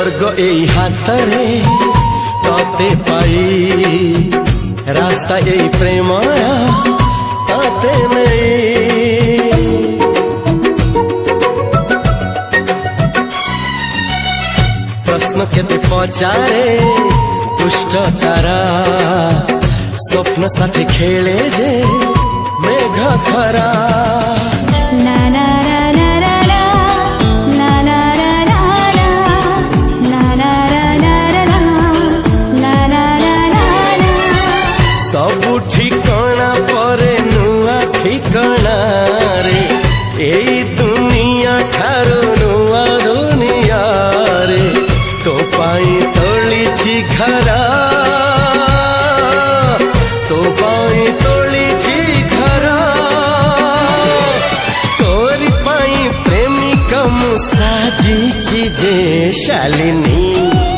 स्वर्ग एई हातरे तते पाई रास्ता एई प्रेमाया ताते नहीं। प्रश्न केते पचारे दुष्ट तारा स्वप्न साथी खेले जे मेघ खरा। ला ला सबु ठिकाना परे नुआ ठिकाना रे एई दुनिया ठारू नुआ दुनिया रे तो पाई तोलिछि घरा तो पाई तोलिछि घरा तोरी पाई प्रेमिका मु साजिछि जे शालिनी।